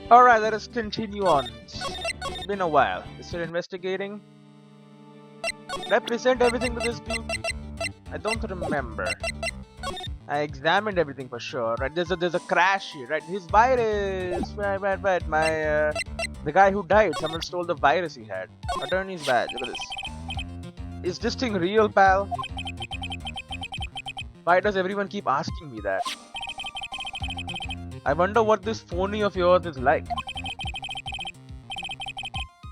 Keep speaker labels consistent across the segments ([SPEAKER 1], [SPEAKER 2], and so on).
[SPEAKER 1] Alright, let us continue on. It's been a while. You're still investigating? Did I present everything to this dude? I don't remember. I examined everything for sure, right? There's a crash here, right? His virus, right. The guy who died, someone stole the virus he had. Attorney's badge. Look at this. Is this thing real, pal? Why does everyone keep asking me that? I wonder what this phony of yours is like.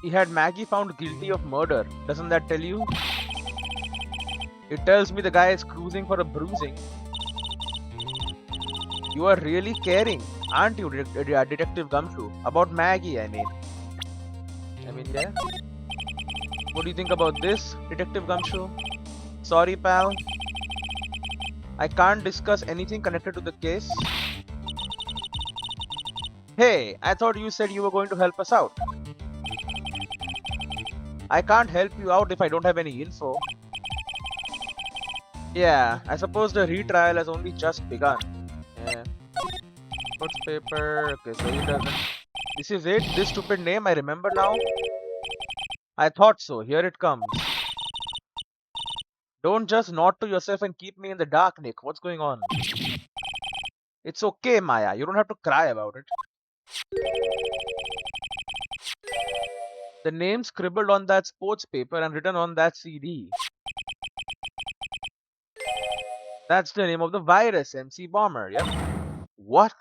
[SPEAKER 1] He had Maggie found guilty of murder. Doesn't that tell you? It tells me the guy is cruising for a bruising. You are really caring, aren't you, Detective Gumshoe? About Maggie, I mean, yeah. What do you think about this, Detective Gumshoe? Sorry, pal. I can't discuss anything connected to the case. Hey, I thought you said you were going to help us out. I can't help you out if I don't have any info. Yeah, I suppose the retrial has only just begun. Yeah. What's paper? Okay, so he doesn't. This is it? This stupid name? I remember now? I thought so. Here it comes. Don't just nod to yourself and keep me in the dark, Nick. What's going on? It's okay, Maya. You don't have to cry about it. The name scribbled on that sports paper and written on that CD. That's the name of the virus, MC Bomber, yep. What?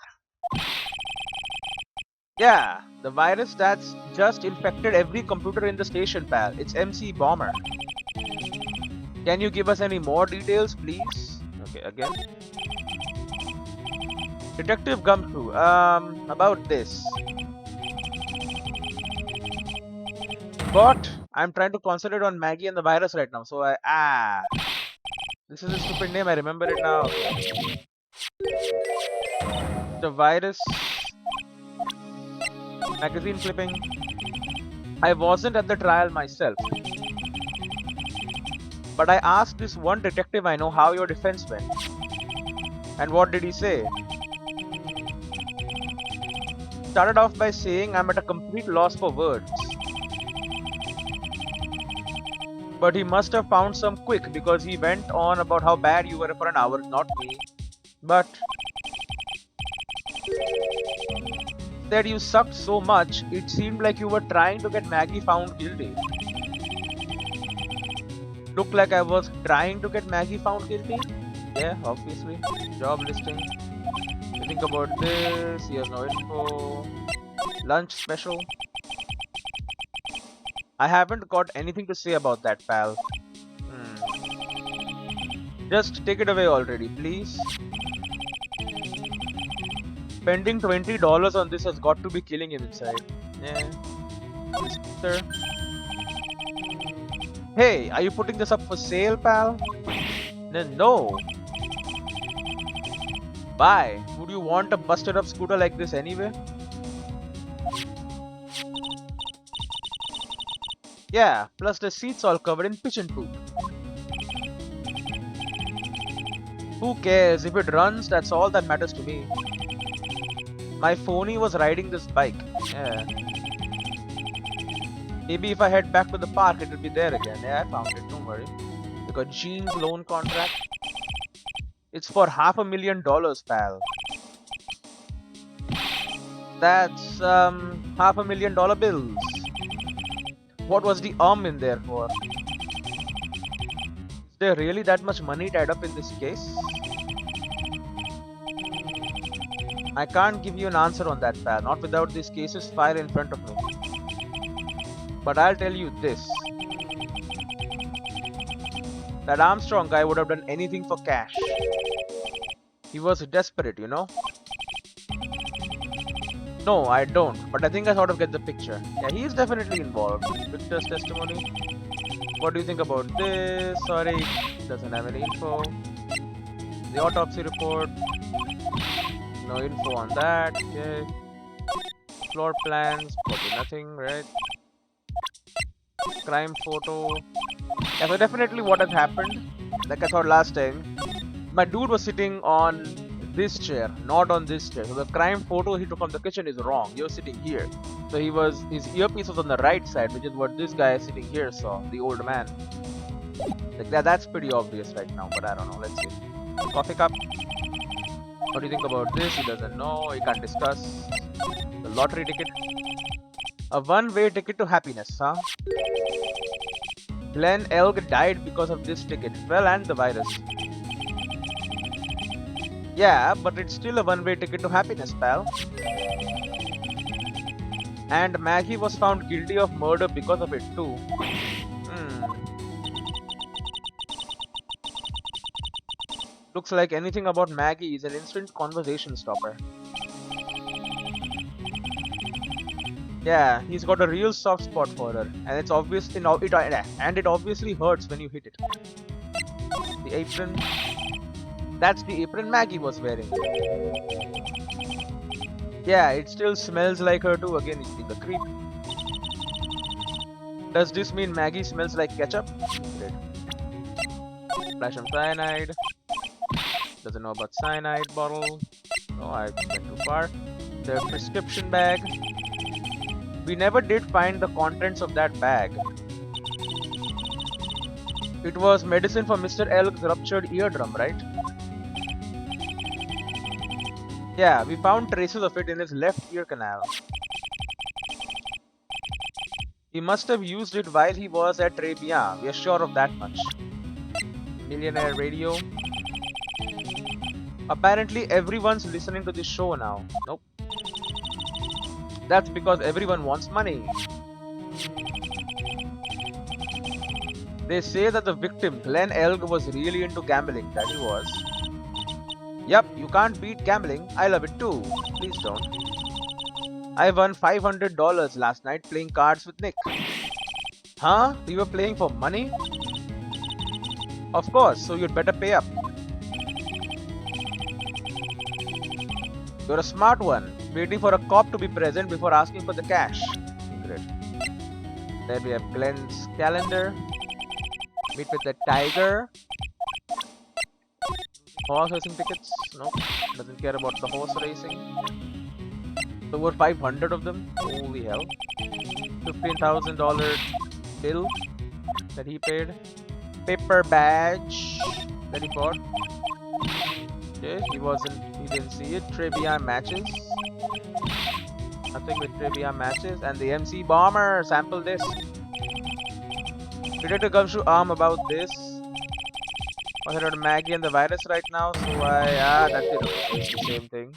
[SPEAKER 1] Yeah, the virus that's just infected every computer in the station, pal. It's MC Bomber. Can you give us any more details, please? Okay, again. Detective Gumshoe, about this. But I'm trying to concentrate on Maggie and the virus right now, so this is a stupid name, I remember it now. The virus magazine clipping. I wasn't at the trial myself, but I asked this one detective I know how your defense went. And what did he say? Started off by saying I'm at a complete loss for words. But he must have found some quick because he went on about how bad you were for an hour, not me. But said you sucked so much, it seemed like you were trying to get Maggie found guilty. Looked like I was trying to get Maggie found guilty? Yeah, obviously. Job listing. You think about this, he has no info. Lunch special. I haven't got anything to say about that, pal. Just take it away already, please. Spending $20 on this has got to be killing him inside. Yeah. Sir. Hey, are you putting this up for sale, pal? No. Why? Would you want a busted up scooter like this anyway? Yeah, plus the seat's all covered in pitch and poop. Who cares? If it runs, that's all that matters to me. My phony was riding this bike. Yeah. Maybe if I head back to the park, it will be there again. Yeah, I found it. Don't worry. We got Jean's loan contract. It's for $500,000, pal. That's $500,000 bills. What was the in there for? Is there really that much money tied up in this case? I can't give you an answer on that, pal. Not without this case's file in front of me. But I'll tell you this. That Armstrong guy would have done anything for cash. He was desperate, you know? No, I don't. But I think I sort of get the picture. Yeah, he's definitely involved. Victor's testimony. What do you think about this? Sorry, doesn't have any info. The autopsy report. No info on that. Okay. Floor plans. Probably nothing, right? Crime photo. Yeah, so definitely what has happened. Like I thought last time. My dude was sitting on this chair, not on this chair. So the crime photo he took from the kitchen is wrong. You're sitting here. So his earpiece was on the right side, which is what this guy sitting here saw, the old man. Like that's pretty obvious right now, but I don't know. Let's see. Coffee cup. What do you think about this? He doesn't know. He can't discuss. The lottery ticket. A one-way ticket to happiness, huh? Glenn Elg died because of this ticket. Well, and the virus. Yeah, but it's still a one-way ticket to happiness, pal. And Maggie was found guilty of murder because of it too. Looks like anything about Maggie is an instant conversation stopper. Yeah, he's got a real soft spot for her, and it's obvious and it obviously hurts when you hit it. The apron. That's the apron Maggie was wearing. Yeah, it still smells like her too. Again, it's the creep. Does this mean Maggie smells like ketchup? Great. Flash of cyanide. Doesn't know about cyanide bottle. Oh, I went too far. The prescription bag. We never did find the contents of that bag. It was medicine for Mr. Elg's ruptured eardrum, right? Yeah, we found traces of it in his left ear canal. He must have used it while he was at Trebian. We are sure of that much. Millionaire radio. Apparently everyone's listening to this show now. Nope. That's because everyone wants money. They say that the victim, Glenn Elg, was really into gambling. That he was. Yup, you can't beat gambling. I love it too. Please don't. I won $500 last night playing cards with Nick. Huh? You were playing for money? Of course, so you'd better pay up. You're a smart one, waiting for a cop to be present before asking for the cash. Great. There we have Glenn's calendar. Meet with the tiger. Horse racing tickets? Nope. Doesn't care about the horse racing. There were 500 of them. Holy hell. $15,000 bill that he paid. Paper badge that he bought. Okay, he didn't see it. Trivia matches. Nothing with trivia matches. And the MC Bomber sample disc. Detective Gumshoe arm about this. I heard Maggie and the virus right now, so that's it. It's the same thing.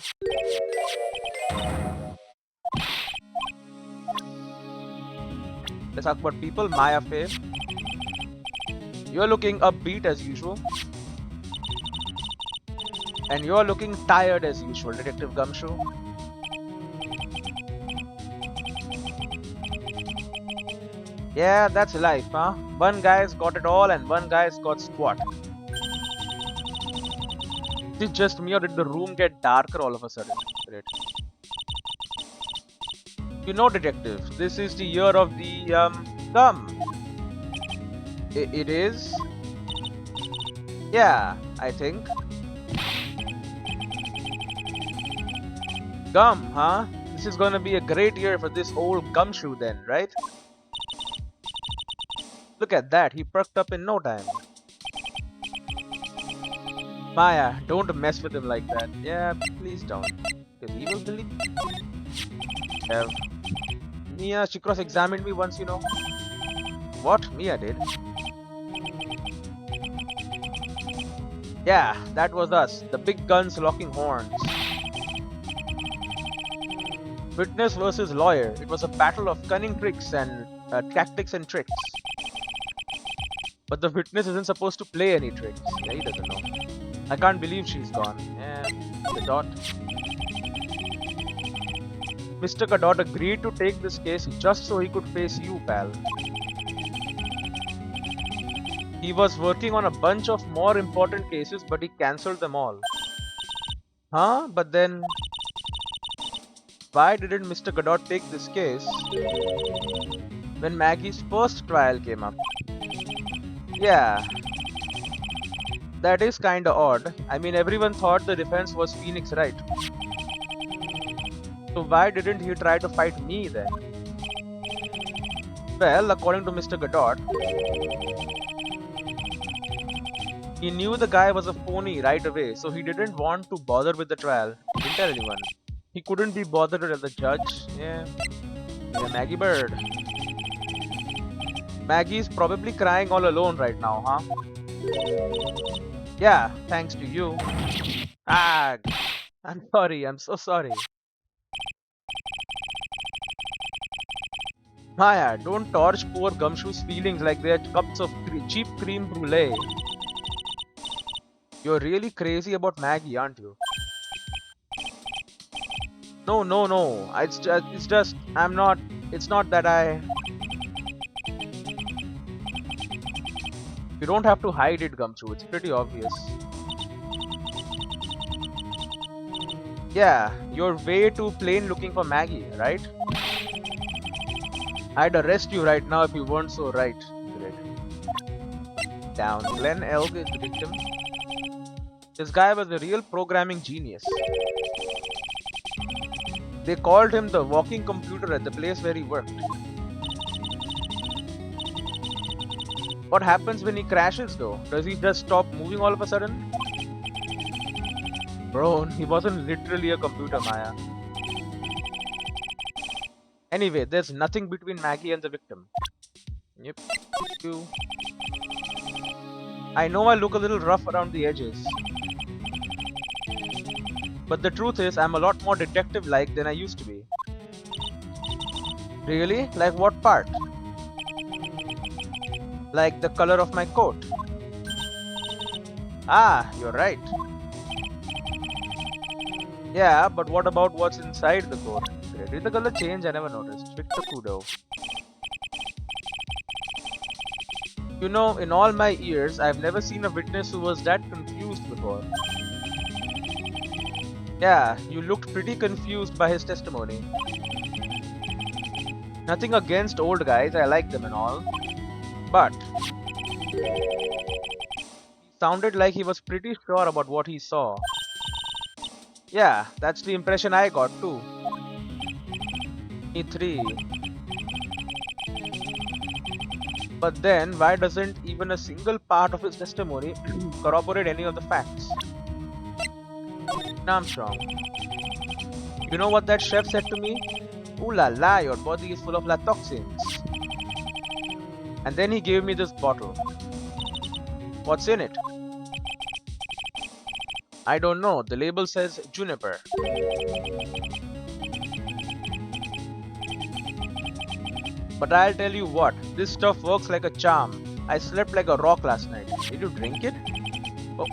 [SPEAKER 1] Let's talk about people. Maya Faye. You're looking upbeat as usual. And you're looking tired as usual, Detective Gumshoe. Yeah, that's life, huh? One guy's got it all and one guy's got squat. Is it just me or did the room get darker all of a sudden? Great. You know, Detective, this is the year of the, gum. It is? Yeah, I think. Gum, huh? This is gonna be a great year for this old Gumshoe then, right? Look at that, he perked up in no time. Maya, don't mess with him like that. Yeah, please don't. Because he will believe. Yeah. Mia, she cross-examined me once, you know. What? Mia did? Yeah, that was us. The big guns locking horns. Witness versus lawyer. It was a battle of cunning tricks and tactics and tricks. But the witness isn't supposed to play any tricks. Yeah, he doesn't know. I can't believe she's gone. Yeah, the dot. Mr. Cadot agreed to take this case just so he could face you, pal. He was working on a bunch of more important cases, but he cancelled them all. Huh? But then... why didn't Mr. Cadot take this case when Maggie's first trial came up? Yeah. That is kinda odd. I mean, everyone thought the defense was Phoenix Wright. So why didn't he try to fight me then? Well, according to Mr. Godot, he knew the guy was a phony right away, so he didn't want to bother with the trial. He didn't tell anyone. He couldn't be bothered with the judge. Yeah, Maggie Bird. Maggie's probably crying all alone right now, huh? Yeah, thanks to you. Ah, I'm sorry, I'm so sorry. Maya, don't torch poor Gumshoe's feelings like they're cups of cheap cream brulee. You're really crazy about Maggie, aren't you? No, no, no. I'm not. It's not that I. You don't have to hide it, Gumshoe. It's pretty obvious. Yeah, you're way too plain looking for Maggie, right? I'd arrest you right now if you weren't so right. Great. Down. Glenn Elg is the victim. This guy was a real programming genius. They called him the walking computer at the place where he worked. What happens when he crashes though? Does he just stop moving all of a sudden? Bro, he wasn't literally a computer, Maya. Anyway, there's nothing between Maggie and the victim. Yep. I know I look a little rough around the edges. But the truth is, I'm a lot more detective-like than I used to be. Really? Like what part? Like the color of my coat? Ah, you're right. Yeah, but what about what's inside the coat? Did the color change? I never noticed. Fit the kudo. You know, in all my years, I've never seen a witness who was that confused before. Yeah, you looked pretty confused by his testimony. Nothing against old guys, I like them and all. But he sounded like he was pretty sure about what he saw. Yeah, that's the impression I got too. Me three. But then, why doesn't even a single part of his testimony corroborate any of the facts? Armstrong. You know what that chef said to me? Ooh la la, your body is full of toxins. And then he gave me this bottle. What's in it? I don't know. The label says juniper. But I'll tell you what, this stuff works like a charm. I slept like a rock last night. Did you drink it?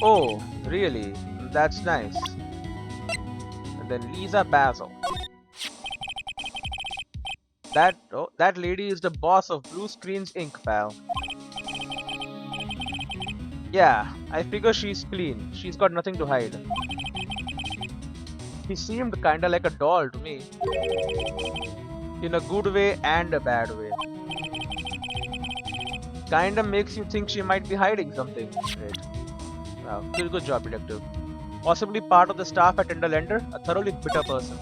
[SPEAKER 1] Oh, really? That's nice. And then Lisa Basil. That lady is the boss of Blue Screens Inc., pal. Yeah, I figure she's clean. She's got nothing to hide. He seemed kinda like a doll to me. In a good way and a bad way. Kinda makes you think she might be hiding something. Great. Wow, good job, detective. Possibly part of the staff at Tender Lender, a thoroughly bitter person.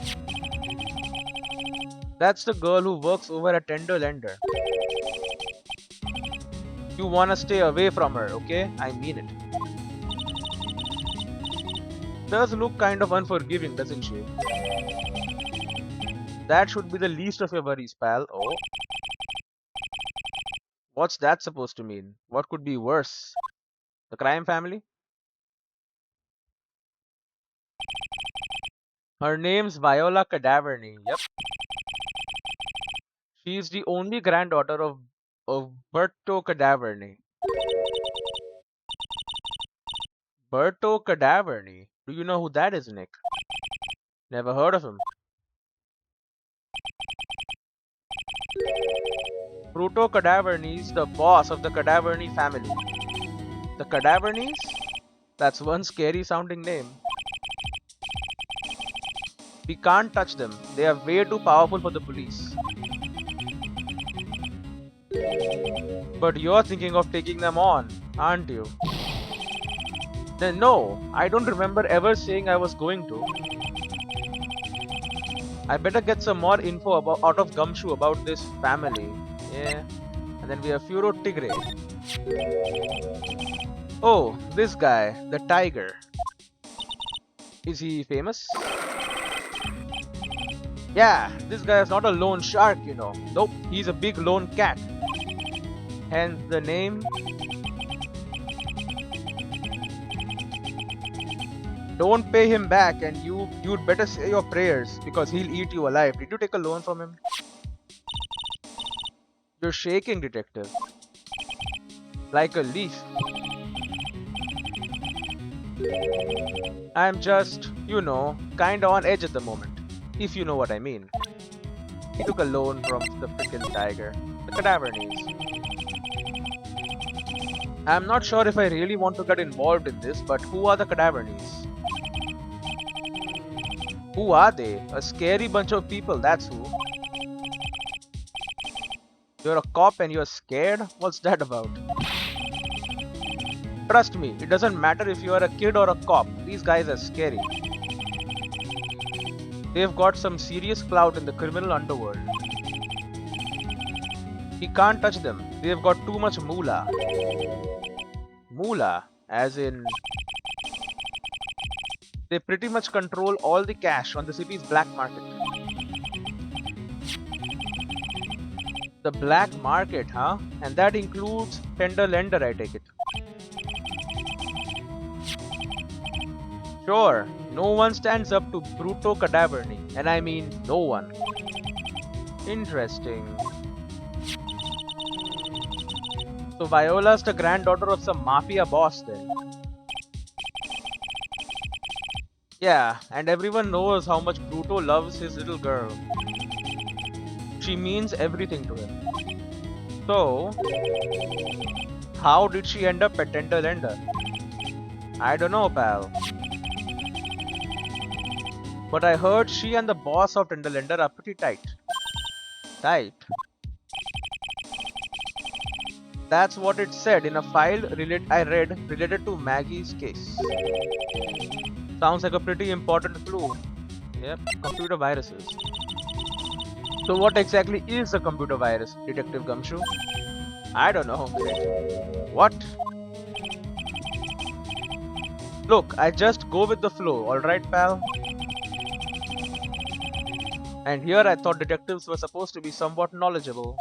[SPEAKER 1] That's the girl who works over at Tender Lender. You wanna stay away from her, okay? I mean it. Does look kind of unforgiving, doesn't she? That should be the least of your worries, pal. Oh. What's that supposed to mean? What could be worse? The crime family? Her name's Viola Cadaverny. Yep. She's the only granddaughter of Berto Cadaverny. Berto Cadaverny? Do you know who that is, Nick? Never heard of him. Bruto Cadaverny's the boss of the Cadaverny family. The Cadavernys? That's one scary sounding name. We can't touch them. They are way too powerful for the police. But you're thinking of taking them on, aren't you? No, I don't remember ever saying I was going to. I better get some more info out of Gumshoe about this family. Yeah. And then we have Furo Tigre. Oh, this guy, the tiger. Is he famous? Yeah, this guy is not a lone shark, you know. Nope, he's a big lone cat. Hence the name. Don't pay him back, and you'd better say your prayers because he'll eat you alive. Did you take a loan from him? You're shaking, detective. Like a leaf. I'm just, you know, kinda on edge at the moment. If you know what I mean. He took a loan from the frickin' tiger. The Cadavernes. I'm not sure if I really want to get involved in this, but who are the Cadavernes? Who are they? A scary bunch of people, that's who. You're a cop and you're scared? What's that about? Trust me, it doesn't matter if you are a kid or a cop. These guys are scary. They've got some serious clout in the criminal underworld. He can't touch them. They've got too much moolah. Moolah, as in... They pretty much control all the cash on the city's black market. The black market, huh? And that includes tender lender, I take it. Sure, no one stands up to Bruto Cadaverni, and I mean no one. Interesting. So Viola's the granddaughter of some mafia boss then. Yeah, and everyone knows how much Bruto loves his little girl. She means everything to him. So, how did she end up at Tender Lender? I don't know, pal. But I heard she and the boss of Tender Lender are pretty tight. Tight? That's what it said in a file I read related to Maggie's case. Sounds like a pretty important clue. Yep, computer viruses. So what exactly is a computer virus, Detective Gumshoe? I don't know. What? Look, I just go with the flow, alright pal? And here I thought detectives were supposed to be somewhat knowledgeable.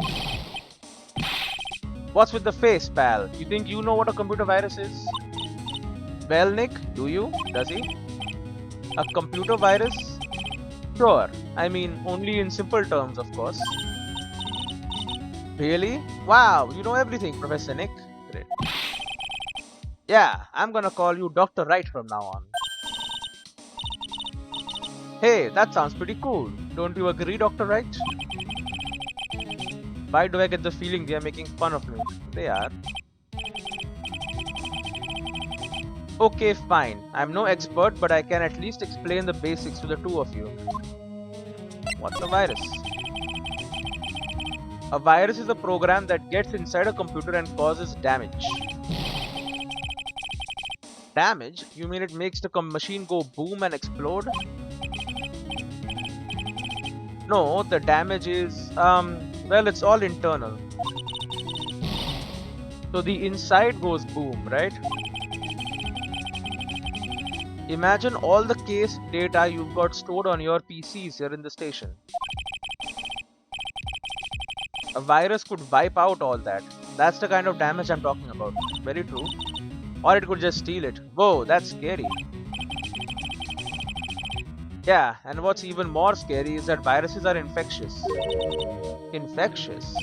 [SPEAKER 1] What's with the face, pal? You think you know what a computer virus is? Well, Nick, do you? Does he? A computer virus? Sure. I mean, only in simple terms, of course. Really? Wow, you know everything, Professor Nick. Great. Yeah, I'm gonna call you Dr. Wright from now on. Hey, that sounds pretty cool. Don't you agree, Dr. Wright? Why do I get the feeling they are making fun of me? They are. Okay, fine. I'm no expert, but I can at least explain the basics to the two of you. What's a virus? A virus is a program that gets inside a computer and causes damage. Damage? You mean it makes the machine go boom and explode? No, the damage is, well, it's all internal. So the inside goes boom, right? Imagine all the case data you've got stored on your PCs here in the station. A virus could wipe out all that. That's the kind of damage I'm talking about. Very true. Or it could just steal it. Whoa, that's scary. Yeah, and what's even more scary is that viruses are infectious. Infectious?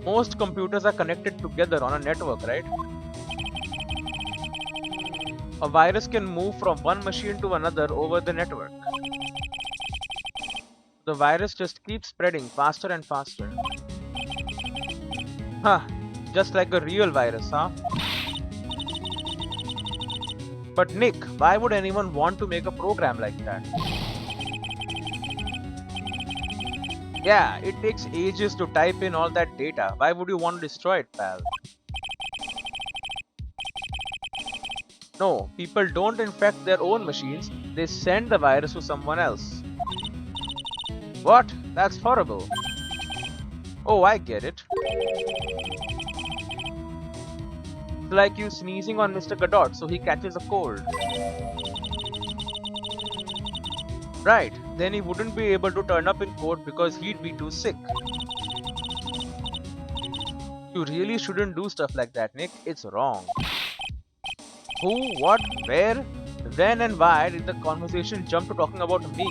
[SPEAKER 1] Most computers are connected together on a network, right? A virus can move from one machine to another over the network. The virus just keeps spreading faster and faster. Huh, just like a real virus, huh? But Nick, why would anyone want to make a program like that? Yeah, it takes ages to type in all that data. Why would you want to destroy it, pal? No, people don't infect their own machines, they send the virus to someone else. What? That's horrible. Oh, I get it. It's like you sneezing on Mr. Godot so he catches a cold. Right, then he wouldn't be able to turn up in court because he'd be too sick. You really shouldn't do stuff like that, Nick. It's wrong. Who, what, where, when and why did the conversation jump to talking about me?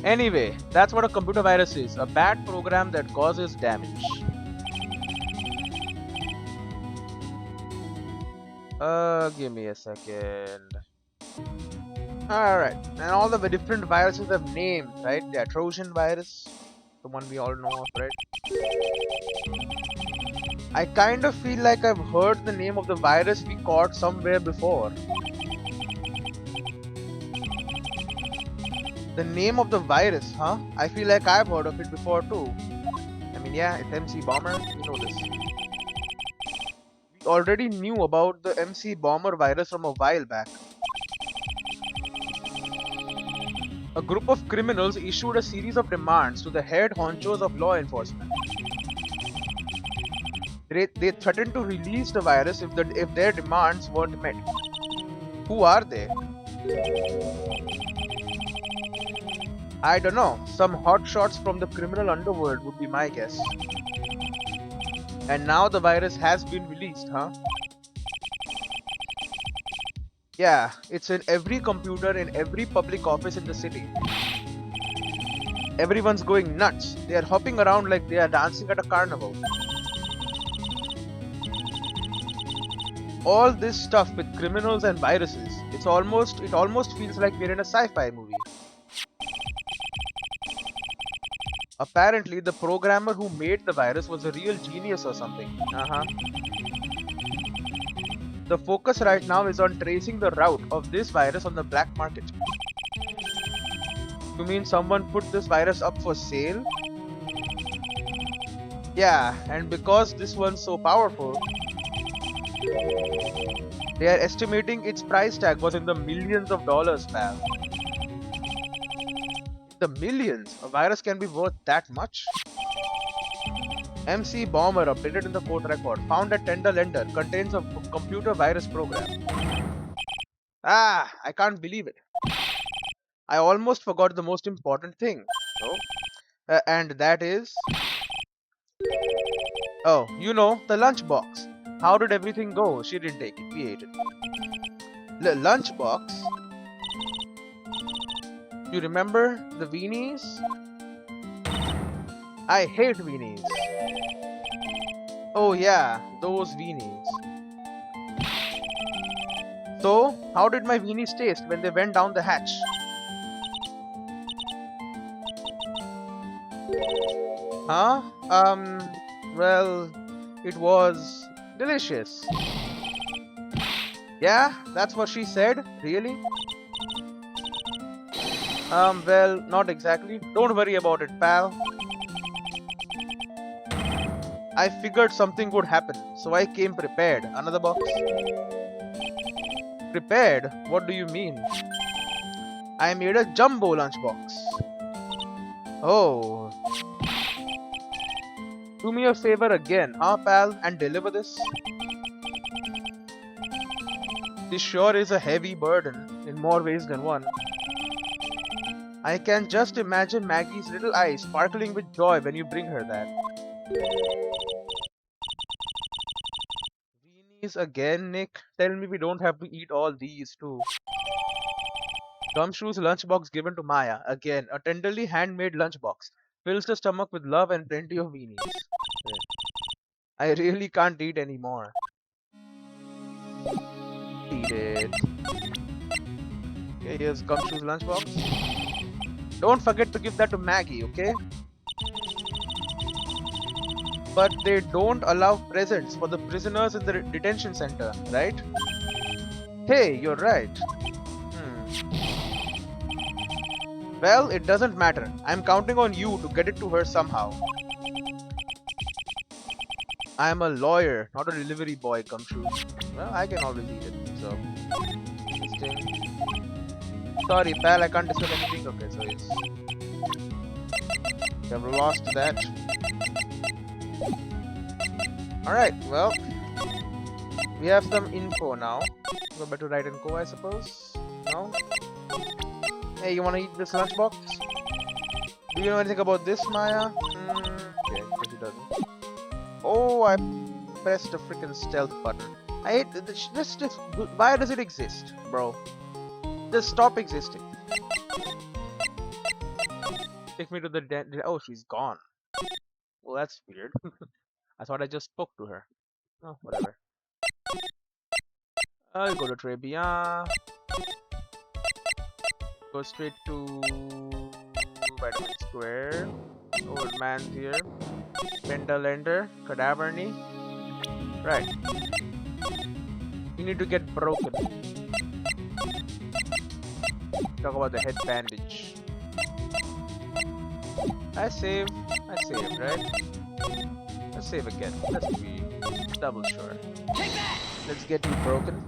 [SPEAKER 1] Anyway, that's what a computer virus is. A bad program that causes damage. Give me a second. Alright, and all the different viruses have names, right? The Trojan virus, the one we all know of, right? I kind of feel like I've heard the name of the virus we caught somewhere before. The name of the virus, huh? I feel like I've heard of it before too. I mean, yeah, it's MC Bomber, you know this. We already knew about the MC Bomber virus from a while back. A group of criminals issued a series of demands to the head honchos of law enforcement. They threatened to release the virus if their demands weren't met. Who are they? I don't know. Some hotshots from the criminal underworld would be my guess. And now the virus has been released, huh? Yeah, it's in every computer in every public office in the city. Everyone's going nuts. They are hopping around like they are dancing at a carnival. All this stuff with criminals and viruses, it almost feels like we're in a sci-fi movie. Apparently, the programmer who made the virus was a real genius or something. The focus right now is on tracing the route of this virus on the black market. You mean someone put this virus up for sale? Yeah, and because this one's so powerful, they are estimating its price tag was in the millions of dollars, pal. The millions? A virus can be worth that much? MC Bomber updated in the court record. Found at tender lender. Contains a computer virus program. Ah, I can't believe it. I almost forgot the most important thing. Oh, and that is... Oh, you know, the lunchbox. How did everything go? She didn't take it. We ate it. Lunchbox? You remember the weenies? I hate weenies. Oh yeah, those weenies. So, how did my weenies taste when they went down the hatch? Huh? Well, it was delicious. Yeah, that's what she said? Really? Well, not exactly. Don't worry about it, pal. I figured something would happen, so I came prepared. Another box? Prepared? What do you mean? I made a jumbo lunchbox. Oh. Do me a favor again, huh, pal, and deliver this? This sure is a heavy burden, in more ways than one. I can just imagine Maggie's little eyes sparkling with joy when you bring her that. Weenies again, Nick? Tell me we don't have to eat all these too. Gumshoe's lunchbox given to Maya. Again, a tenderly handmade lunchbox. Fills the stomach with love and plenty of weenies. I really can't eat anymore. Eat it. Okay, here's Gumshoe's lunchbox. Don't forget to give that to Maggie, okay? But they don't allow presents for the prisoners in the detention center, right? Hey, you're right. Well, it doesn't matter. I'm counting on you to get it to her somehow. I'm a lawyer, not a delivery boy, come true. Well, I can always eat it, so. Interesting. Sorry, pal, I can't discuss anything. Okay, so it's. We have lost that. Alright, well. We have some info now. Go back to Wright & Co, I suppose. No? Hey, you wanna eat this lunchbox? Do you know anything about this, Maya? Okay, guess he doesn't. Oh, I pressed a freaking stealth button. I hate just why does it exist, bro? Just stop existing. Take me to the oh, she's gone. Well, that's weird. I thought I just spoke to her. Oh, whatever. I'll go to Trebia. Go straight to Vitamin Square. Old man's here. Pendalender. Cadaverny. Right. You need to get broken. Talk about the head bandage. I saved, right? Let's save again. Let's be double sure. Let's get you broken.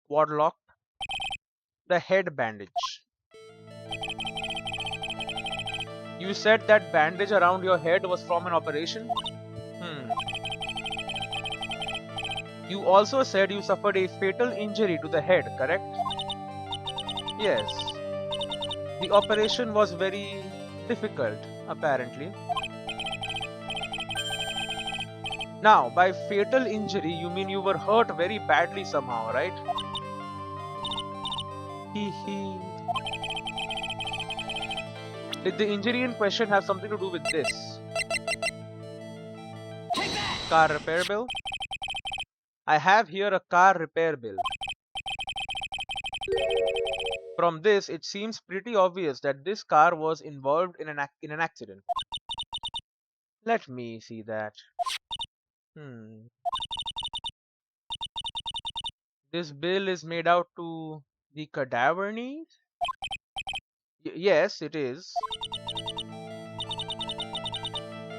[SPEAKER 1] Quad lock. The head bandage. You said that bandage around your head was from an operation? You also said you suffered a fatal injury to the head, correct? Yes. The operation was very difficult, apparently. Now, by fatal injury, you mean you were hurt very badly somehow, right? Hee. Did the injury in question have something to do with this? Car repair bill? I have here a car repair bill. From this, it seems pretty obvious that this car was involved in an accident. Let me see that. This bill is made out to the Cadaverny? Yes, it is.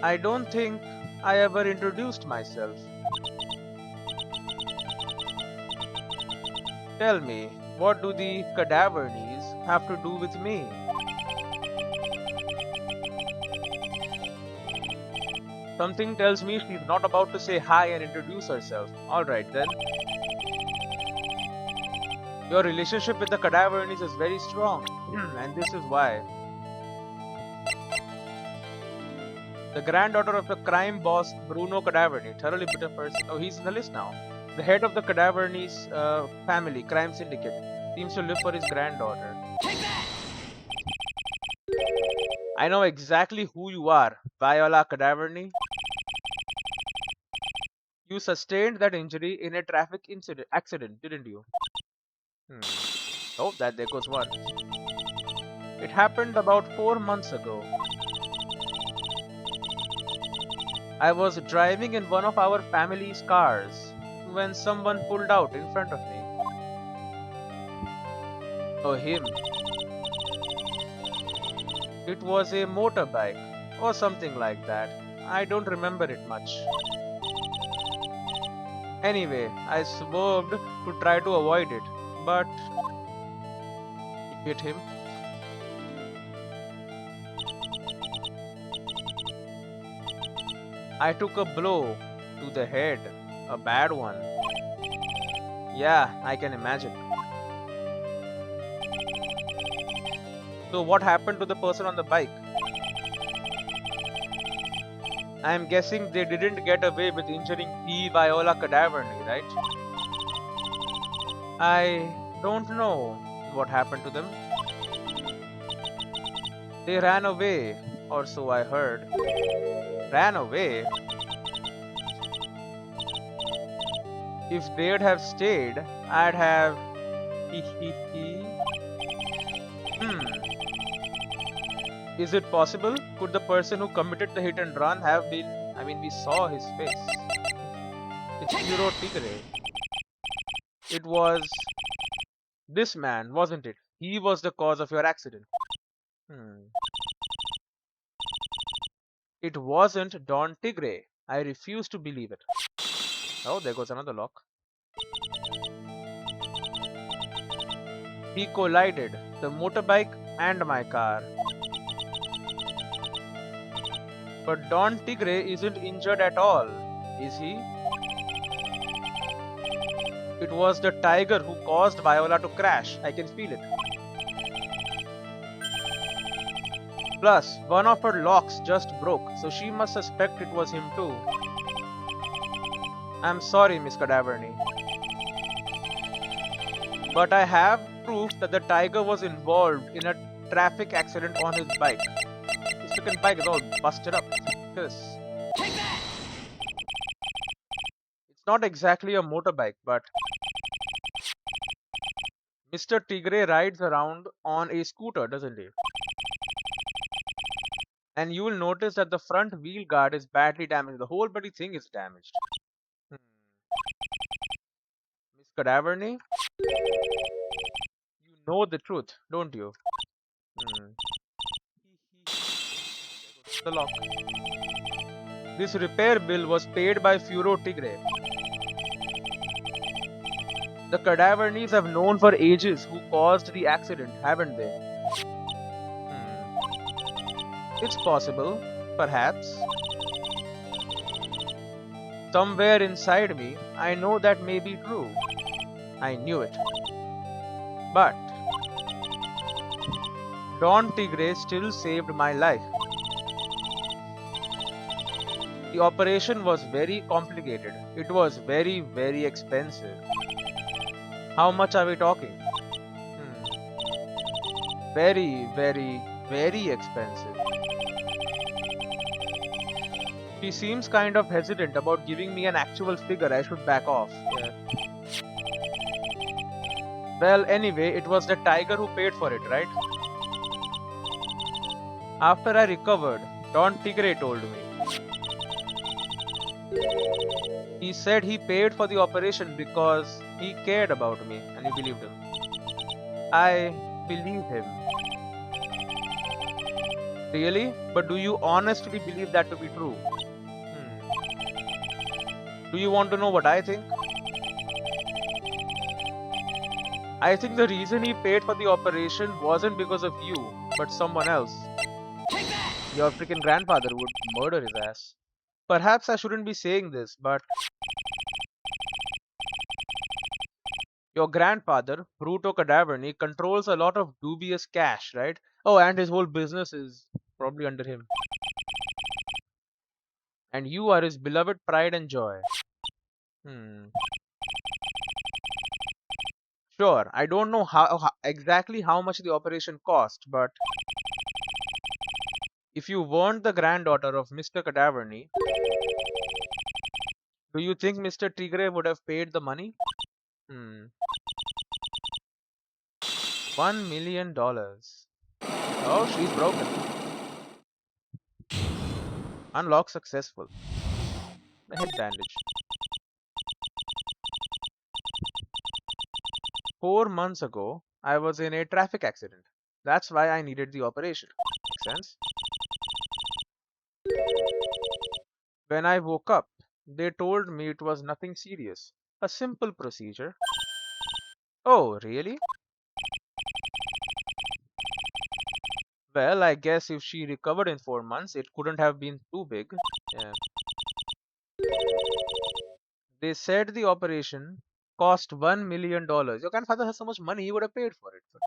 [SPEAKER 1] I don't think I ever introduced myself. Tell me, what do the Cadavernies have to do with me? Something tells me she's not about to say hi and introduce herself. Alright then. Your relationship with the Cadavernies is very strong, and this is why. The granddaughter of the crime boss Bruno Cadaverny, thoroughly bitter person. Oh, he's in the list now. The head of the Cadaverny's family, crime syndicate, seems to live for his granddaughter. I know exactly who you are, Viola Cadaverny. You sustained that injury in a traffic accident, didn't you? Oh, there goes one. It happened about 4 months ago. I was driving in one of our family's cars when someone pulled out in front of me. Oh, him. It was a motorbike or something like that. I don't remember it much. Anyway, I swerved to try to avoid it, but it hit him. I took a blow to the head, a bad one. Yeah, I can imagine. So what happened to the person on the bike? I am guessing they didn't get away with injuring the Viola Cadaverny, right? I don't know what happened to them. They ran away, or so I heard. Ran away? If they'd have stayed, I'd have... Is it possible? Could the person who committed the hit and run have been... I mean, we saw his face. It's Puro Tigre. It was... this man, wasn't it? He was the cause of your accident. It wasn't Don Tigre. I refuse to believe it. Oh, there goes another lock. He collided the motorbike and my car. But Don Tigre isn't injured at all, is he? It was the tiger who caused Viola to crash. I can feel it. Plus, one of her locks just broke, so she must suspect it was him too. I'm sorry, Miss Cadaverny, but I have proof that the tiger was involved in a traffic accident on his bike. His freaking bike is all busted up. Yes. It's not exactly a motorbike, but Mr. Tigre rides around on a scooter, doesn't he? And you will notice that the front wheel guard is badly damaged. The whole bloody thing is damaged. Hmm. Miss Cadaverny, you know the truth, don't you? Hmm. The lock. This repair bill was paid by Furo Tigre. The Cadavernies have known for ages who caused the accident, haven't they? It's possible, perhaps. Somewhere inside me, I know that may be true. I knew it. But Don Tigre still saved my life. The operation was very complicated. It was very, very expensive. How much are we talking? Very, very, very expensive. She seems kind of hesitant about giving me an actual figure. I should back off. Yeah. Well, anyway, it was the tiger who paid for it, right? After I recovered, Don Tigre told me. He said he paid for the operation because he cared about me, and you believed him. I believe him. Really? But do you honestly believe that to be true? Do you want to know what I think? I think the reason he paid for the operation wasn't because of you, but someone else. Your freaking grandfather would murder his ass. Perhaps I shouldn't be saying this, but your grandfather, Bruto Cadaverny, controls a lot of dubious cash, right? Oh, and his whole business is probably under him. And you are his beloved pride and joy. Sure, I don't know exactly how much the operation cost, but if you weren't the granddaughter of Mr. Cadaverny, do you think Mr. Tigre would have paid the money? $1 million. Oh, she's broken. Unlock successful. The head bandage. 4 months ago, I was in a traffic accident. That's why I needed the operation. Makes sense? When I woke up, they told me it was nothing serious. A simple procedure. Oh, really? Well, I guess if she recovered in 4 months, it couldn't have been too big. Yeah. They said the operation cost $1 million. Your grandfather has so much money, he would have paid for it, but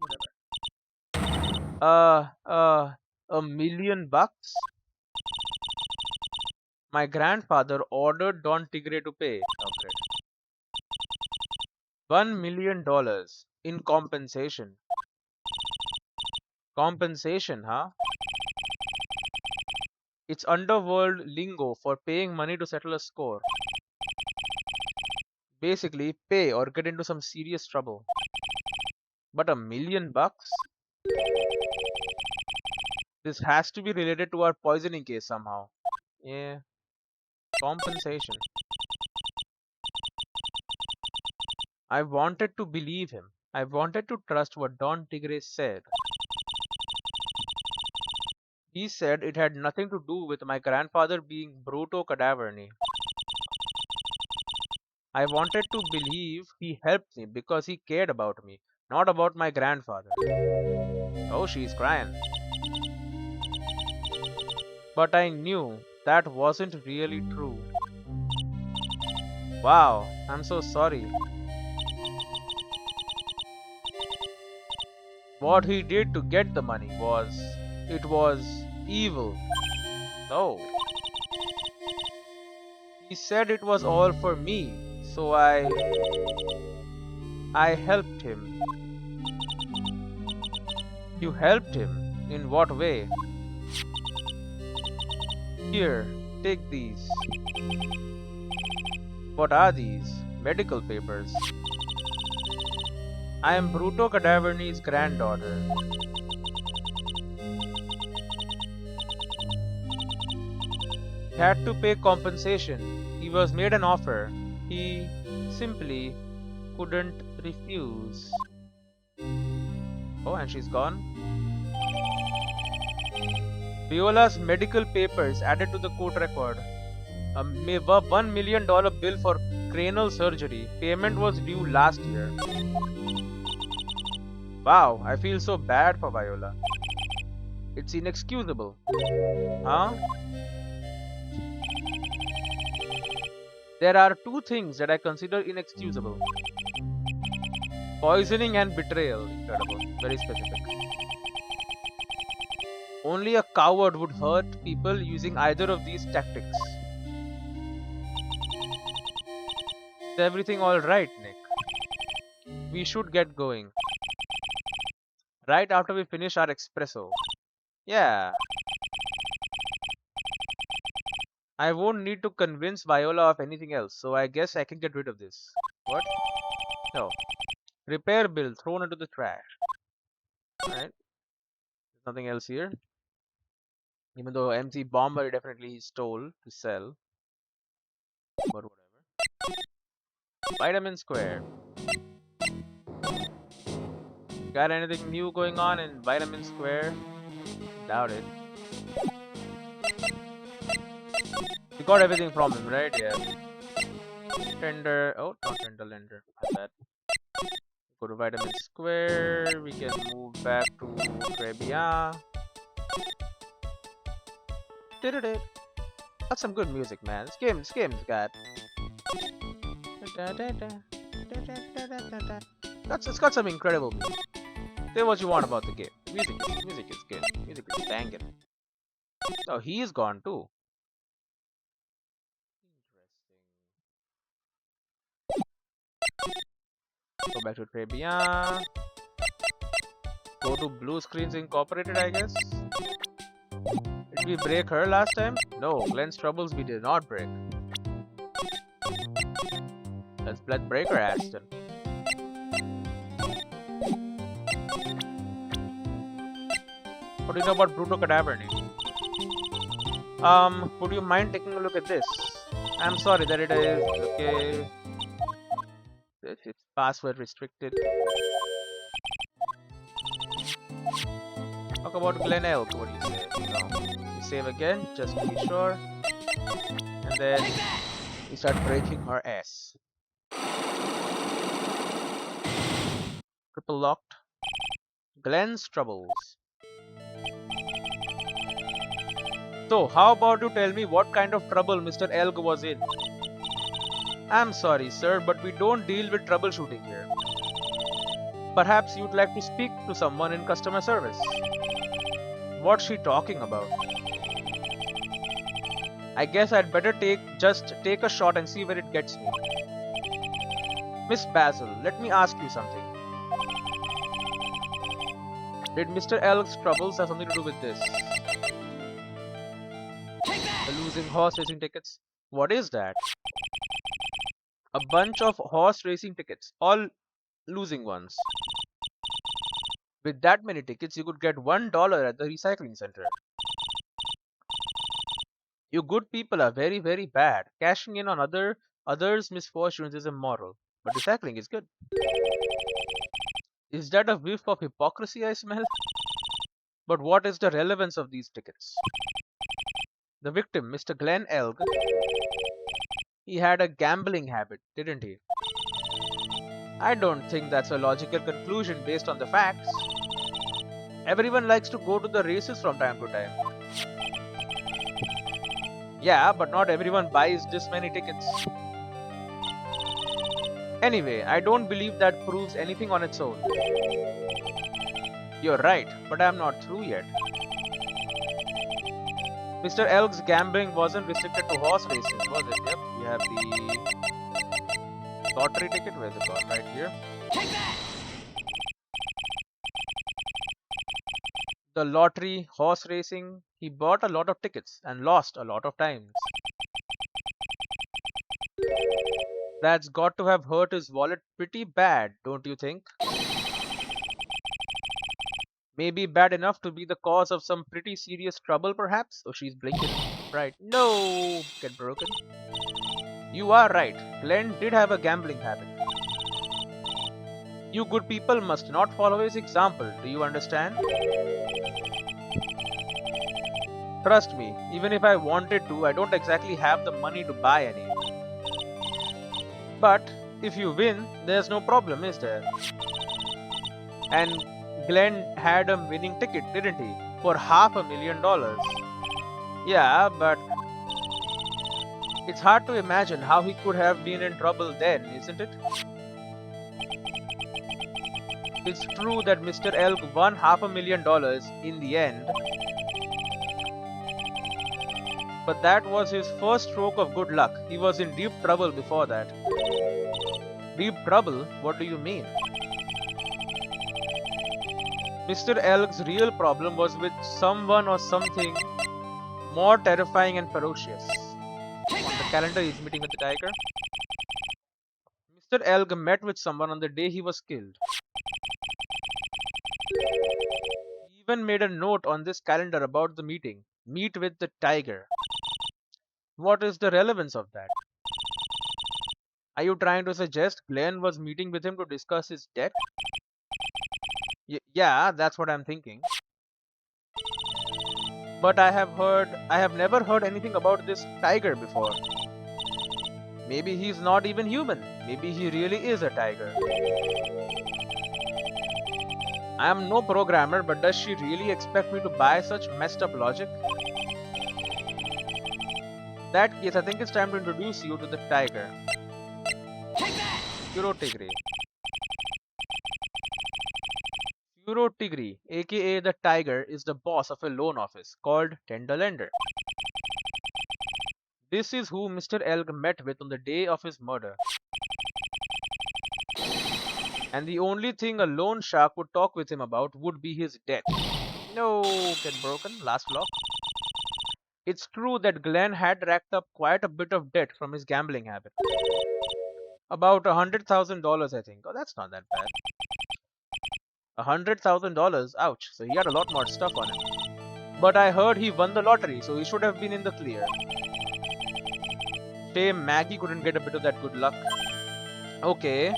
[SPEAKER 1] whatever. $1 million? My grandfather ordered Don Tigre to pay. Oh, great. $1 million in compensation. Compensation, huh? It's underworld lingo for paying money to settle a score. Basically, pay or get into some serious trouble. But $1 million? This has to be related to our poisoning case somehow. Yeah. Compensation. I wanted to believe him. I wanted to trust what Don Tigre said. He said it had nothing to do with my grandfather being Bruto Cadaverni. I wanted to believe he helped me because he cared about me, not about my grandfather. Oh, she's crying. But I knew that wasn't really true. Wow, I'm so sorry. What he did to get the money it was evil. No, he said it was all for me, so I helped him. You helped him? In what way? Here, take these. What are these? Medical papers. I am Bruto Cadaverni's granddaughter. He had to pay compensation. He was made an offer. He simply couldn't refuse. Oh, and she's gone. Viola's medical papers added to the court record. A $1 million bill for cranial surgery. Payment was due last year. Wow, I feel so bad for Viola. It's inexcusable. Huh? There are two things that I consider inexcusable. Poisoning and betrayal. Incredible. Very specific. Only a coward would hurt people using either of these tactics. Is everything alright, Nick? We should get going. Right after we finish our espresso. Yeah. I won't need to convince Viola of anything else, so I guess I can get rid of this. What? No. Repair bill thrown into the trash. Alright. There's nothing else here. Even though MC Bomber definitely he stole to sell. But whatever. Vitamin Square. Got anything new going on in Vitamin Square? Doubt it. You got everything from him, right? Yeah. Tender. Oh, not tender lender. My bad. Go to Vitamin Square. We can move back to Trebia. That's some good music, man. This game's got. It's got some incredible music. Say what you want about the game. Music is good. Music is banging. Oh, he's gone too. Interesting. Go back to Trebia. Go to Blue Screens Incorporated, I guess. Did we break her last time? No, Glenn's troubles we did not break. Let's break her, Aston. What do you know about Bruto Cadaverni? Would you mind taking a look at this? I'm sorry that it is okay. It's password restricted. Talk about Glen Elk. What do you say? No. You save again, just to be sure. And then we start breaking her ass. Triple locked. Glenn's troubles. So, how about you tell me what kind of trouble Mr. Elg was in? I'm sorry, sir, but we don't deal with troubleshooting here. Perhaps you'd like to speak to someone in customer service. What's she talking about? I guess I'd better just take a shot and see where it gets me. Miss Basil, let me ask you something. Did Mr. Elg's troubles have something to do with this? The losing horse racing tickets? What is that? A bunch of horse racing tickets, all losing ones. With that many tickets, you could get $1 at the recycling center. You good people are very, very bad. Cashing in on others' misfortunes is immoral, but recycling is good. Is that a whiff of hypocrisy I smell? But what is the relevance of these tickets? The victim, Mr. Glenn Elg, he had a gambling habit, didn't he? I don't think that's a logical conclusion based on the facts. Everyone likes to go to the races from time to time. Yeah, but not everyone buys this many tickets. Anyway, I don't believe that proves anything on its own. You're right, but I'm not through yet. Mr. Elg's gambling wasn't restricted to horse races, was it? Yep, we have the lottery ticket. Where's it gone? Right here. The lottery, horse racing. He bought a lot of tickets and lost a lot of times. That's got to have hurt his wallet pretty bad, don't you think? Maybe bad enough to be the cause of some pretty serious trouble, perhaps? Oh, she's blinking. Right. No! Get broken. You are right. Glenn did have a gambling habit. You good people must not follow his example. Do you understand? Trust me, even if I wanted to, I don't exactly have the money to buy any. But if you win, there's no problem, is there? And Glenn had a winning ticket, didn't he? For $500,000. Yeah, but it's hard to imagine how he could have been in trouble then, isn't it? It's true that Mr. Elk won $500,000 in the end. But that was his first stroke of good luck. He was in deep trouble before that. Deep trouble? What do you mean? Mr. Elk's real problem was with someone or something more terrifying and ferocious. On the calendar, he's meeting with the tiger. Mr. Elk met with someone on the day he was killed. He even made a note on this calendar about the meeting. Meet with the tiger. What is the relevance of that? Are you trying to suggest Glenn was meeting with him to discuss his debt? Yeah, that's what I'm thinking. But I have never heard anything about this tiger before. Maybe he's not even human. Maybe he really is a tiger. I am no programmer, but does she really expect me to buy such messed up logic? In that case, I think it's time to introduce you to the tiger. Furo Tigri. Furo Tigri, aka the tiger, is the boss of a loan office called Tender Lender. This is who Mr. Elk met with on the day of his murder. And the only thing a loan shark would talk with him about would be his debt. No, get broken, last block. It's true that Glenn had racked up quite a bit of debt from his gambling habit. About $100,000, I think. Oh, that's not that bad. $100,000? Ouch. So he had a lot more stuff on him. But I heard he won the lottery, so he should have been in the clear. Shame Maggie couldn't get a bit of that good luck. Okay.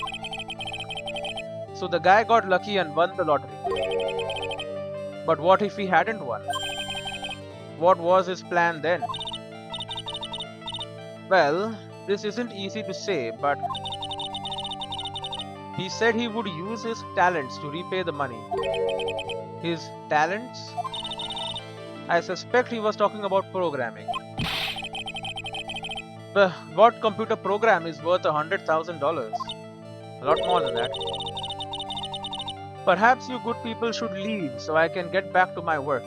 [SPEAKER 1] So the guy got lucky and won the lottery. But what if he hadn't won? What was his plan then? Well, this isn't easy to say, but he said he would use his talents to repay the money. His talents? I suspect he was talking about programming. But what computer program is worth $100,000? A lot more than that. Perhaps you good people should leave so I can get back to my work.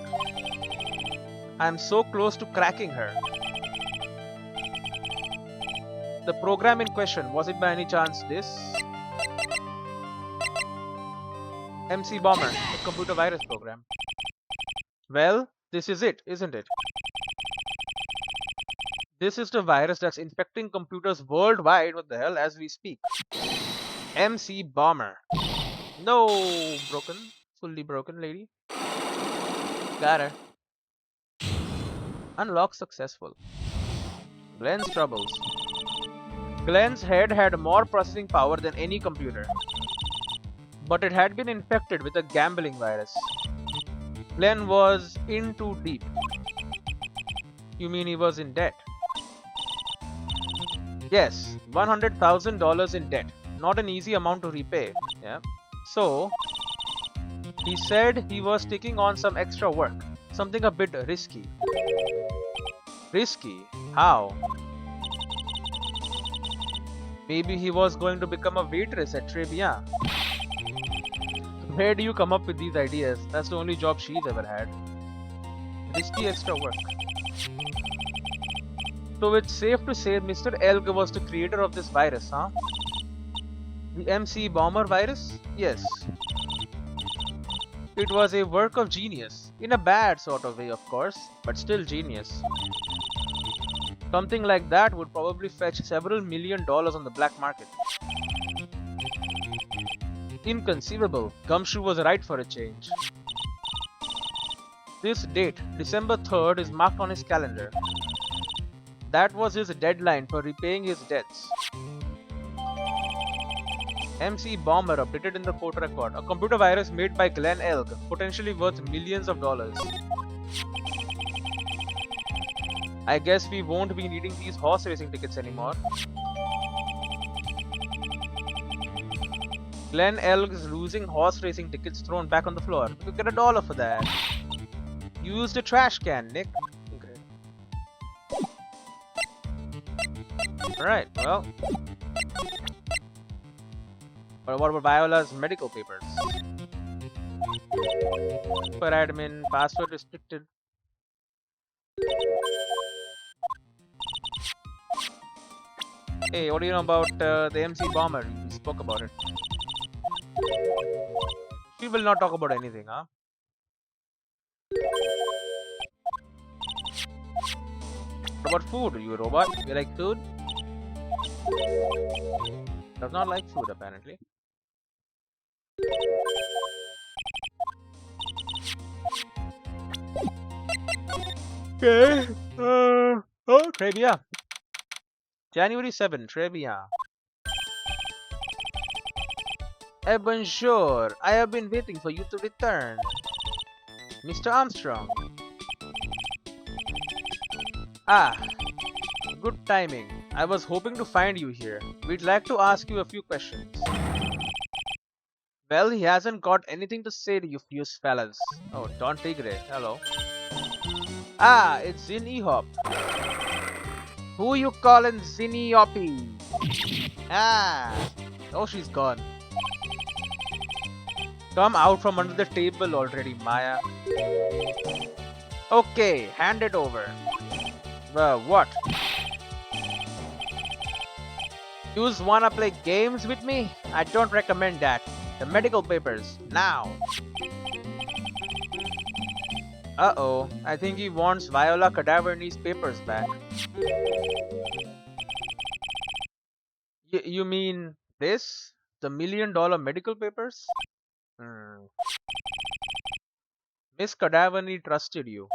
[SPEAKER 1] I'm so close to cracking her. The program in question, was it by any chance this? MC Bomber, the computer virus program. Well, this is it, isn't it? This is the virus that's infecting computers worldwide, what the hell, as we speak. MC Bomber. No, broken. Fully broken, lady. Got her. Unlock successful. Glenn's troubles. Glenn's head had more processing power than any computer. But it had been infected with a gambling virus. Glenn was in too deep. You mean he was in debt? Yes, $100,000 in debt. Not an easy amount to repay. Yeah. So, he said he was taking on some extra work. Something a bit risky. Risky? How? Maybe he was going to become a waitress at Trivia. Where do you come up with these ideas? That's the only job she's ever had. Risky extra work. So it's safe to say Mr. Elg was the creator of this virus, huh? The MC Bomber virus? Yes. It was a work of genius. In a bad sort of way, of course, but still genius. Something like that would probably fetch several $1 million on the black market. Inconceivable. Gumshoe was right for a change. This date, December 3rd, is marked on his calendar. That was his deadline for repaying his debts. MC Bomber updated in the court record. A computer virus made by Glenn Elg, potentially worth millions of dollars. I guess we won't be needing these horse racing tickets anymore. Glenn Elg's losing horse racing tickets thrown back on the floor. You could get $1 for that. Used a trash can, Nick. Great. Alright, well. But what about Viola's medical papers? For admin, password restricted. Hey, what do you know about the MC Bomber? We spoke about it. She will not talk about anything, huh? What about food? Are you a robot? You like food? Does not like food, apparently. Okay. Oh, trivia. January 7, trivia. Bonjour. I have been waiting for you to return. Mr. Armstrong. Ah, good timing. I was hoping to find you here. We'd like to ask you a few questions. Well, he hasn't got anything to say to you fuse fellas. Oh, Don Tigre. Hello. Ah, it's Zin Ehop. Who you callin' Zinny Yoppy? Ah. Oh, she's gone. Come out from under the table already, Maya. Okay, hand it over. What? Yous wanna play games with me? I don't recommend that. The medical papers, now. Uh-oh, I think he wants Viola Cadaverni's papers back. You mean this? The $1 million medical papers? Miss Cadaverny trusted you.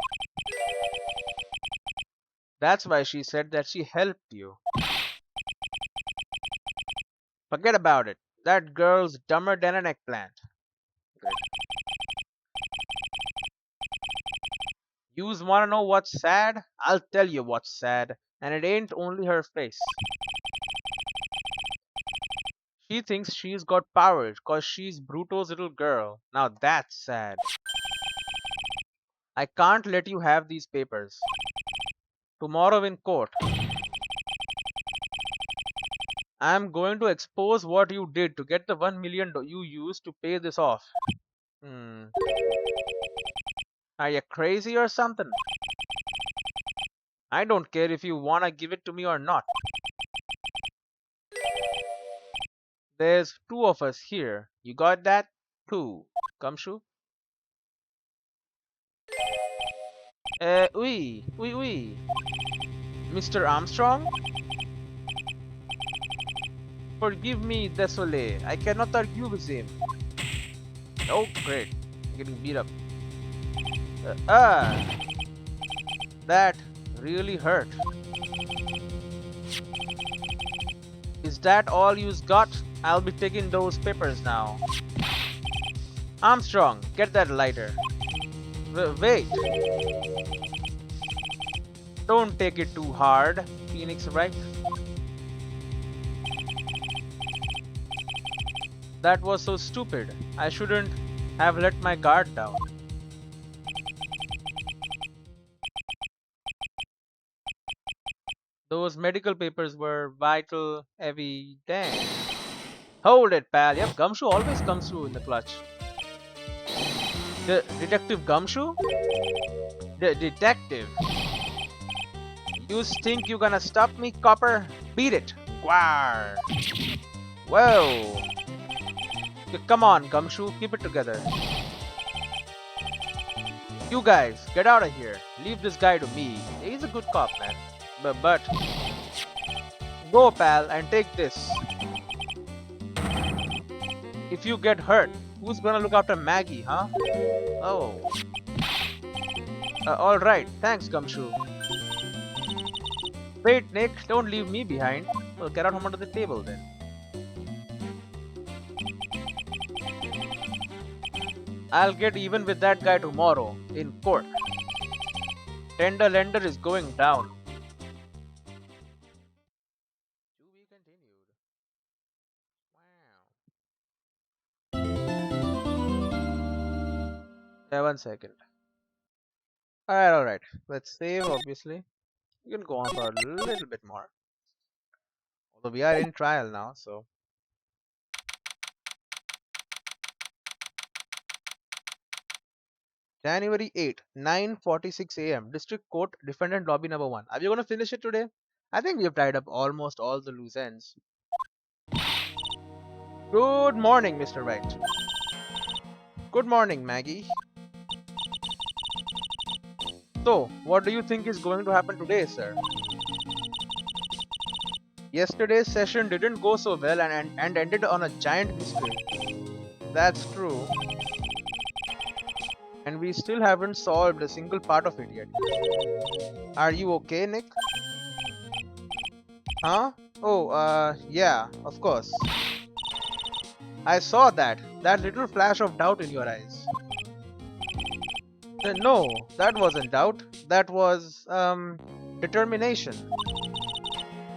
[SPEAKER 1] That's why she said that she helped you. Forget about it. That girl's dumber than an eggplant. Good. Yous wanna know what's sad? I'll tell you what's sad. And it ain't only her face. She thinks she's got powers cause she's Bruto's little girl. Now that's sad. I can't let you have these papers. Tomorrow in court, I'm going to expose what you did to get the $1 million you used to pay this off. Are you crazy or something? I don't care if you wanna give it to me or not. There's 2 of us here. You got that? 2. Gumshoe? Oui. Mr. Armstrong? Forgive me, désolé. I cannot argue with him. Oh, great. I'm getting beat up. That really hurt. Is that all you've got? I'll be taking those papers now. Armstrong, get that lighter. Wait. Don't take it too hard, Phoenix Wright. That was so stupid. I shouldn't have let my guard down. Those medical papers were vital evidence. Hold it, pal. Yep, Gumshoe always comes through in the clutch. The Detective Gumshoe? The detective. You think you gonna stop me, copper? Beat it. Gwar. Whoa. Come on, Gumshoe, keep it together. You guys, get out of here. Leave this guy to me. He's a good cop, man. But go, pal, and take this. If you get hurt, who's gonna look after Maggie, huh? Oh. Alright, thanks, Gumshoe. Wait, Nick, don't leave me behind. Well, get out from under the table then. I'll get even with that guy tomorrow, in court. Tender lender is going down. To be continued. Wow. Yeah, 1 second. Alright. Let's save, obviously. You can go on for a little bit more. Although we are in trial now, so. January 8, 9:46 a.m. District Court, Defendant Lobby number 1. Are we going to finish it today? I think we've tied up almost all the loose ends. Good morning, Mr. Wright. Good morning, Maggie. So, what do you think is going to happen today, sir? Yesterday's session didn't go so well and ended on a giant mystery. That's true. And we still haven't solved a single part of it yet. Are you okay, Nick? Huh? Oh, yeah, of course. I saw that little flash of doubt in your eyes. No, that wasn't doubt. That was, determination.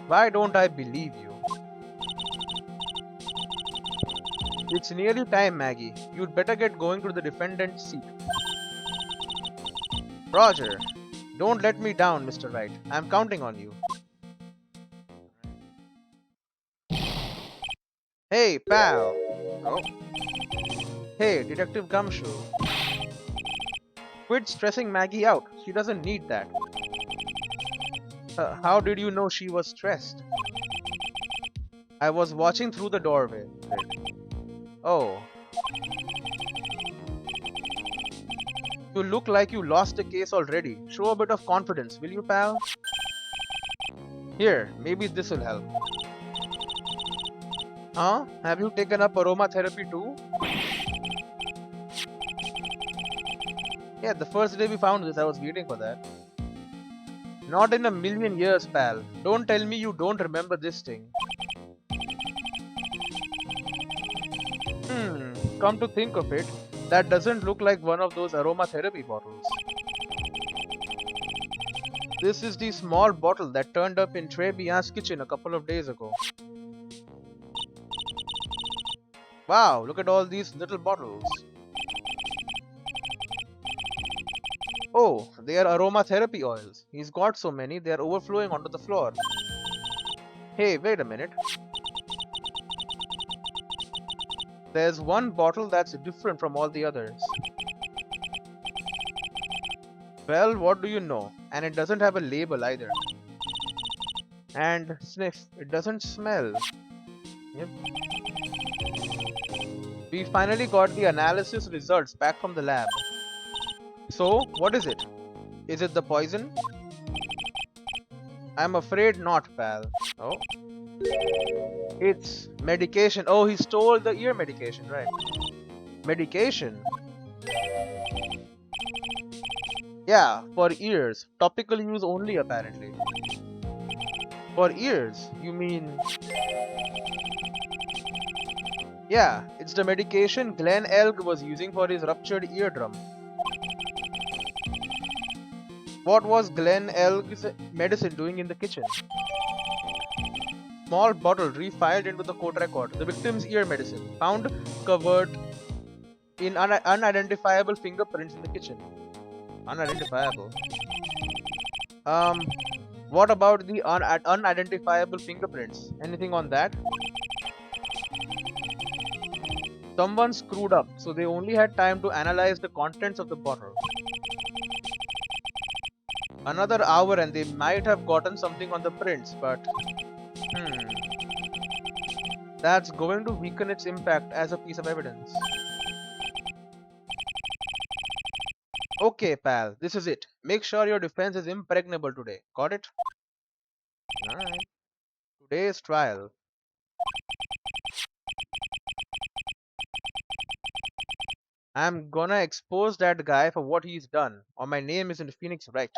[SPEAKER 1] Why don't I believe you? It's nearly time, Maggie. You'd better get going to the defendant's seat. Roger. Don't let me down, Mr. Wright. I'm counting on you. Hey, pal. Oh. Hey, Detective Gumshoe. Quit stressing Maggie out. She doesn't need that. How did you know she was stressed? I was watching through the doorway. Oh. You look like you lost a case already. Show a bit of confidence, will you, pal? Here, maybe this will help. Huh? Have you taken up aromatherapy too? Yeah, the first day we found this, I was waiting for that. Not in a million years, pal. Don't tell me you don't remember this thing. Come to think of it, that doesn't look like one of those aromatherapy bottles. This is the small bottle that turned up in Trebian's kitchen a couple of days ago. Wow, look at all these little bottles. Oh, they are aromatherapy oils. He's got so many, they are overflowing onto the floor. Hey, wait a minute. There's one bottle that's different from all the others. Well, what do you know? And it doesn't have a label either. And sniff, it doesn't smell. Yep. We finally got the analysis results back from the lab. So, what is it? Is it the poison? I'm afraid not, pal. Oh. It's medication. Oh, he stole the ear medication, right? Medication? Yeah, for ears. Topical use only, apparently. For ears? You mean... Yeah, it's the medication Glenn Elg was using for his ruptured eardrum. What was Glenn Elg's medicine doing in the kitchen? Small bottle refiled into the court record. The victim's ear medicine found covered in unidentifiable fingerprints in the kitchen. Unidentifiable. What about the unidentifiable fingerprints? Anything on that? Someone screwed up, so they only had time to analyze the contents of the bottle. Another hour and they might have gotten something on the prints, but that's going to weaken its impact as a piece of evidence. Okay, pal, this is it. Make sure your defense is impregnable today. Got it? Alright. Today's trial. I'm gonna expose that guy for what he's done, or my name isn't Phoenix Wright.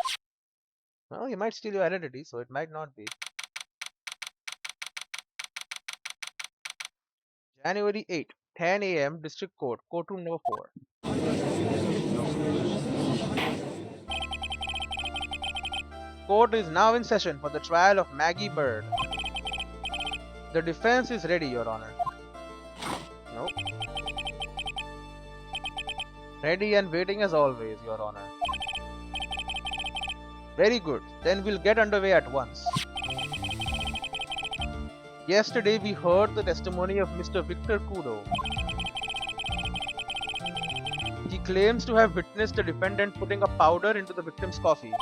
[SPEAKER 1] Well, he might steal your identity, so it might not be. January 8, 10 a.m. District Court, courtroom number 4. Court is now in session for the trial of Maggie Bird. The defense is ready, Your Honor. Nope. Ready and waiting as always, Your Honor. Very good. Then we'll get underway at once. Yesterday we heard the testimony of Mr. Victor Kudo. He claims to have witnessed the defendant putting a powder into the victim's coffee.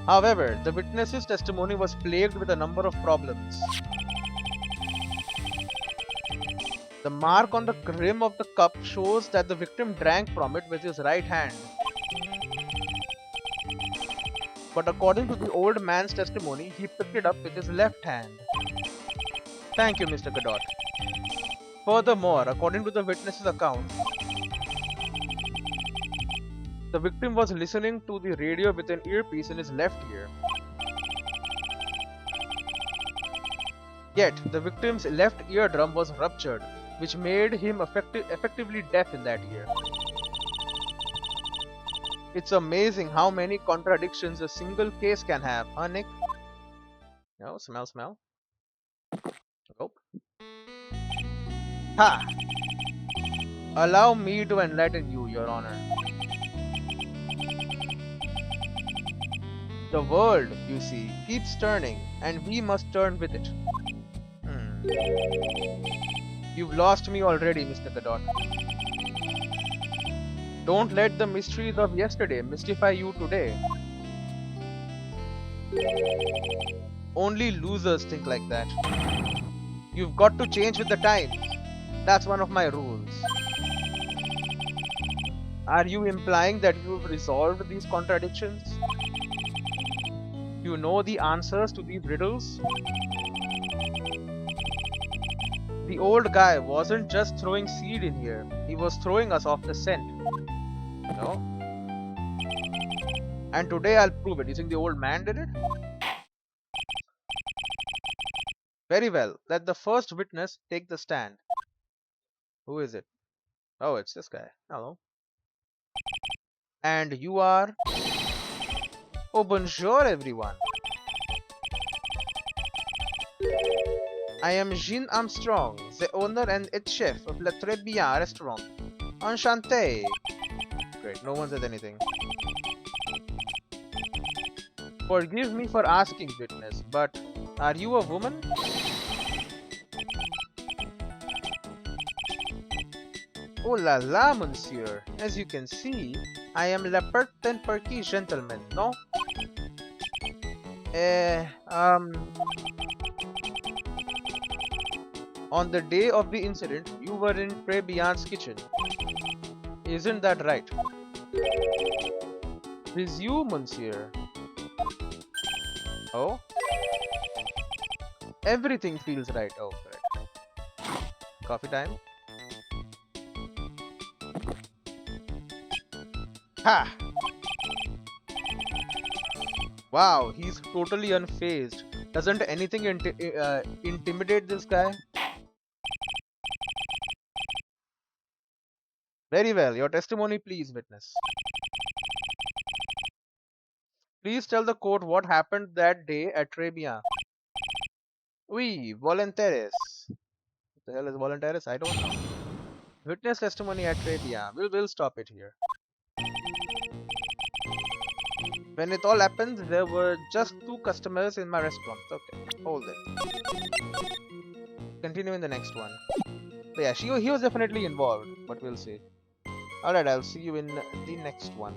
[SPEAKER 1] However, the witness's testimony was plagued with a number of problems. The mark on the rim of the cup shows that the victim drank from it with his right hand. But according to the old man's testimony, he picked it up with his left hand. Thank you, Mr. Gadot. Furthermore, according to the witness's account, the victim was listening to the radio with an earpiece in his left ear. Yet, the victim's left eardrum was ruptured, which made him effectively deaf in that ear. It's amazing how many contradictions a single case can have, huh, Nick? No, smell. Nope. Ha! Allow me to enlighten you, Your Honor. The world, you see, keeps turning, and we must turn with it. You've lost me already, Mr. Gadot. Don't let the mysteries of yesterday mystify you today. Only losers think like that. You've got to change with the times. That's one of my rules. Are you implying that you've resolved these contradictions? You know the answers to these riddles? The old guy wasn't just throwing seed in here, he was throwing us off the scent. No? And today I'll prove it. You think the old man did it? Very well. Let the first witness take the stand. Who is it? Oh, it's this guy. Hello. And you are? Oh, bonjour everyone. I am Jean Armstrong, the owner and head chef of Le Très Bien restaurant. Enchanté. Great, no one said anything. Forgive me for asking, witness, but are you a woman? Oh la la, monsieur. As you can see, I am le pert and perky gentleman, no? On the day of the incident, you were in Très Bien's kitchen. Isn't that right? Resume, monsieur. Oh? Everything feels right. Oh, correct. Coffee time? Ha! Wow, he's totally unfazed. Doesn't anything intimidate this guy? Very well. Your testimony, please, witness. Please tell the court what happened that day at Trebia. Oui, voluntaries. What the hell is voluntaries? I don't know. Witness testimony at Trebia. We'll stop it here. When it all happened, there were just 2 customers in my restaurant. Okay, hold it. Continue in the next one. But yeah, he was definitely involved, but we'll see. Alright, I'll see you in the next one.